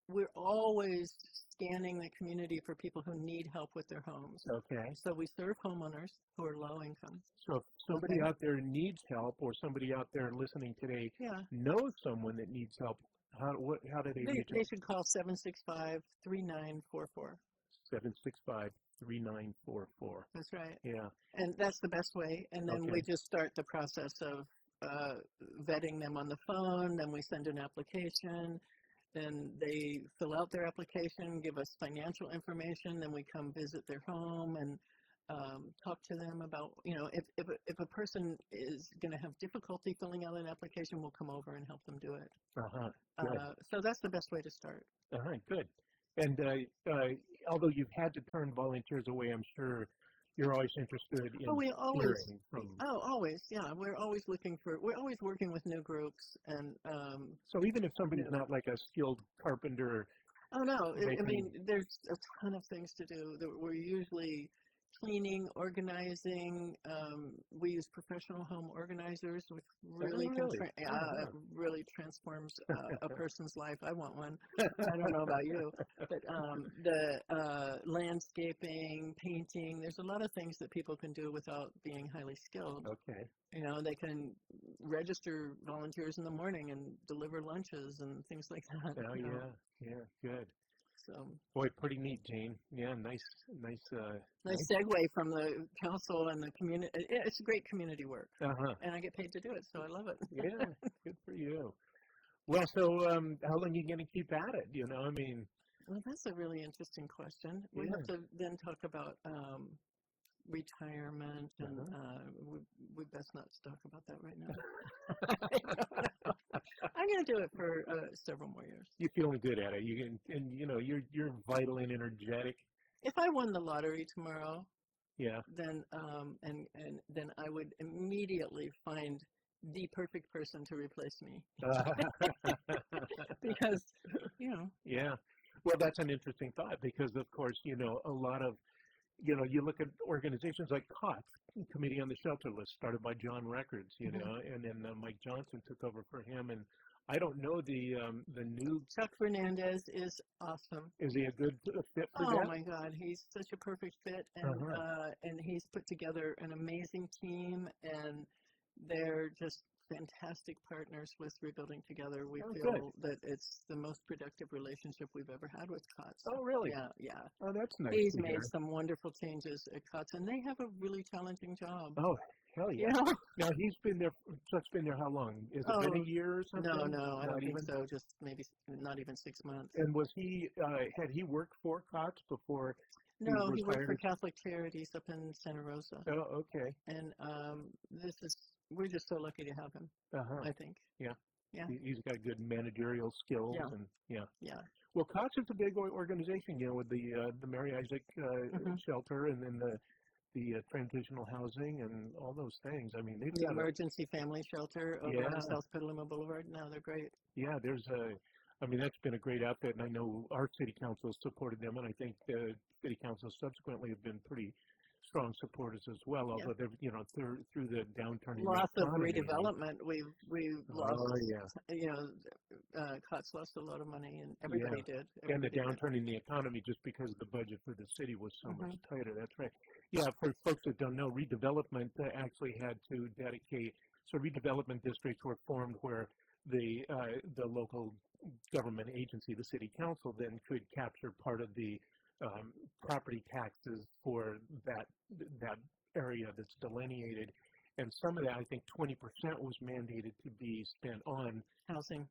we're always scanning the community for people who need help with their homes. Okay. So we serve homeowners who are low income. So if somebody Okay. out there needs help, or somebody out there listening today Yeah. knows someone that needs help, how do they reach They out? should call 765-3944. 765-3944. That's right. Yeah. And that's the best way. And then we Okay. just start the process of vetting them on the phone. Then we send an application. Then they fill out their application, give us financial information. Then we come visit their home and talk to them about, if a person is going to have difficulty filling out an application, we'll come over and help them do it. Good. So that's the best way to start. All right, good. And although you've had to turn volunteers away, I'm sure you're always interested in We always, hearing from. always, yeah. We're always we're always working with new groups. And So even if somebody's not like a skilled carpenter. oh no, they I mean, can- there's a ton of things to do. We're usually cleaning, organizing. We use professional home organizers, which really really? really transforms a person's life. I want one. I don't know about you, but the landscaping, painting. There's a lot of things that people can do without being highly skilled. Okay. They can register volunteers in the morning and deliver lunches and things like that. Oh yeah, good. So Boy, pretty neat, Jane. Yeah, nice. nice segue from the council and the community. It's great community work, and I get paid to do it, so I love it. Yeah, good for you. Well, so how long are you going to keep at it? I mean. Well, that's a really interesting question. We have to then talk about retirement, and we best not talk about that right now. I'm going to do it for several more years. You're feeling good at it. You can, and you're vital and energetic. If I won the lottery tomorrow, Yeah. then and then I would immediately find the perfect person to replace me. Because Yeah. Well, that's an interesting thought, because of course, a lot of, you look at organizations like COTS, Committee on the Shelter List, started by John Records, and then Mike Johnson took over for him, and I don't know the new. Chuck Fernandez is awesome. Is he a good fit for Oh that? my God, he's such a perfect fit, and he's put together an amazing team, and they're just fantastic partners with Rebuilding Together. We feel that it's the most productive relationship we've ever had with COTS. Oh, really? Yeah. Oh, that's nice. He's to made hear. some wonderful changes at COTS, and they have a really challenging job. Oh, hell yeah. Now, Chuck's been there how long? Is it been a year or something? No, I don't think so. Just maybe not even 6 months. And was he, had he worked for COTS before? No, he worked for Catholic Charities up in Santa Rosa. Oh, okay. And we're just so lucky to have him, I think. Yeah. Yeah. He's got good managerial skills. Yeah. And Yeah. Well, COTS is a big organization, with the Mary Isaac shelter, and then the transitional housing and all those things. I mean, they've The got emergency family shelter over on South Petaluma Boulevard. No, they're great. Yeah, that's been a great outfit, and I know our city council has supported them, and I think the city council subsequently have been pretty strong supporters as well. Yeah. Although they're, through the downturn in the Lots of economy. redevelopment. We've lost. Oh yeah. Cots lost a lot of money, and everybody did. And the Everybody did. downturn in the economy just because the budget for the city was so much Mhm. tighter. That's right. Yeah, for folks that don't know, redevelopment actually had to dedicate. So redevelopment districts were formed where the local government agency, the city council, then could capture part of the property taxes for that area that's delineated. And some of that, I think 20% was mandated to be spent on Housing.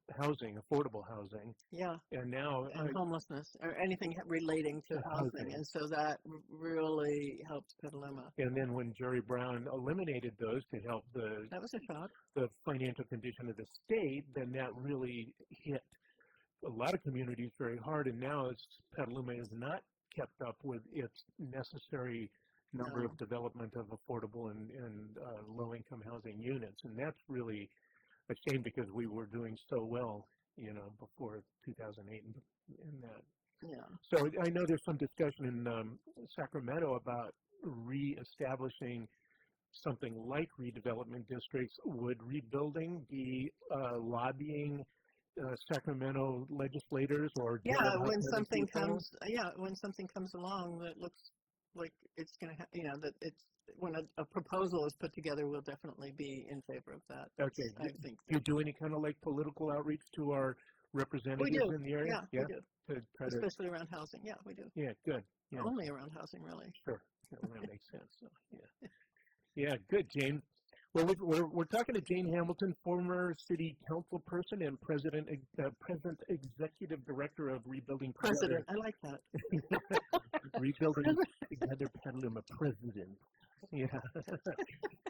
affordable housing. Yeah. And now And homelessness or anything relating to housing. And so that really helped Petaluma. And then when Jerry Brown eliminated those to help That was a shock. the financial condition of the state, then that really hit a lot of communities very hard. And now Petaluma is not kept up with its necessary number of development of affordable and low-income housing units. And that's really a shame because we were doing so well, before 2008 and that. Yeah. So I know there's some discussion in Sacramento about reestablishing something like redevelopment districts. Would rebuilding be lobbying Sacramento legislators or when something comes along that looks like it's going to that it's when a proposal is put together, we'll definitely be in favor of that. Okay. I think Do you do any kind of like political outreach to our representatives in the area? Yeah, we do. Especially To around housing. Yeah, we do. yeah, good. Yeah. Only around housing, really. Sure. Well, that makes sense. So, yeah. Yeah, good, Jane. Well, we're talking to Jane Hamilton, former city council person and present executive director of Rebuilding President. I like that. Rebuilding Together Petaluma president. Yeah.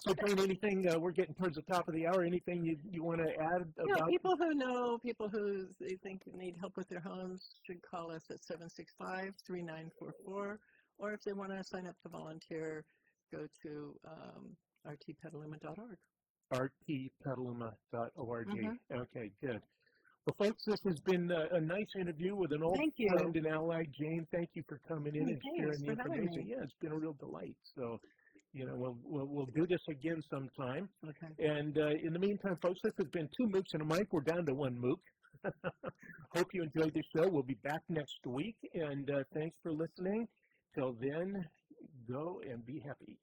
So, Jane, anything? We're getting towards the top of the hour. Anything you want to add about? People who they think need help with their homes should call us at 765-3944, or if they want to sign up to volunteer, go to rtpetaluma.org. rtpetaluma.org. Okay, good. Well, folks, this has been a nice interview with an old friend and ally, Jane. Thank you for coming in and sharing the information. Yeah, it's been a real delight. So, we'll do this again sometime. Okay. And in the meantime, folks, this has been 2 Mooks and a mic. We're down to 1 Mook. Hope you enjoyed the show. We'll be back next week. And thanks for listening. Till then, go and be happy.